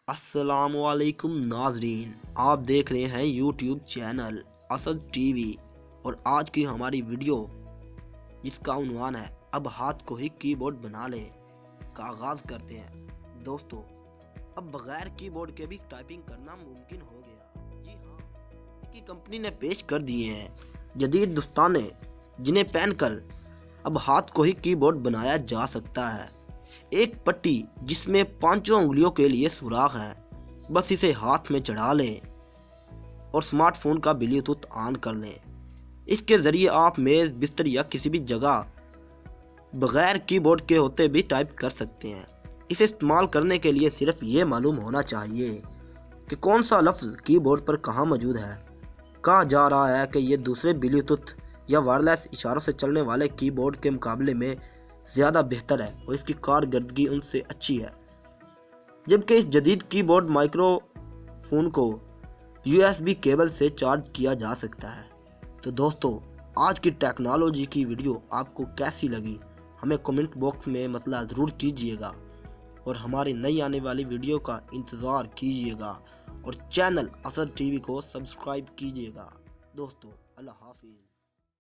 السلام علیکم ناظرین، آپ دیکھ رہے ہیں YouTube channel Asad T V, اور آج کی ہماری ویڈیو جس کا عنوان ہے اب ہاتھ کو ہی کی بورڈ بنا لیں کا آغاز کرتے ہیں۔ دوستو، اب بغیر کی بورڈ کے بھی ٹائپنگ کرنا ممکن ہو گیا۔ جی ہاں، کی کمپنی نے پیش کر دیے ہیں جدید دستانے جنہیں پہن کر اب ہاتھ کو ہی کی بورڈ بنایا جا سکتا ہے۔ ایک پٹی جس میں 5 انگلیوں کے لیے سوراخ ہے، بس اسے ہاتھ میں چڑھا لیں اور سمارٹ فون کا بلوٹوتھ آن کر لیں۔ اس کے ذریعے آپ میز، بستر یا کسی بھی جگہ بغیر کی بورڈ کے ہوتے بھی ٹائپ کر سکتے ہیں۔ اسے استعمال کرنے کے لیے صرف یہ معلوم ہونا چاہیے کہ کون سا لفظ کی بورڈ پر کہاں موجود ہے۔ کہا جا رہا ہے کہ یہ دوسرے بلوٹوتھ یا وائرلیس اشاروں سے چلنے والے کی بورڈ کے مقابلے میں زیادہ بہتر ہے اور اس کی کارکردگی ان سے اچھی ہے، جبکہ اس جدید کی بورڈ مائکرو فون کو USB کیبل سے چارج کیا جا سکتا ہے۔ تو دوستو، آج کی ٹیکنالوجی کی ویڈیو آپ کو کیسی لگی ہمیں کمنٹ باکس میں مطلع ضرور کیجیے گا، اور ہماری نئی آنے والی ویڈیو کا انتظار کیجیے گا، اور چینل اسد ٹی وی کو سبسکرائب کیجیے گا۔ دوستو، اللہ حافظ۔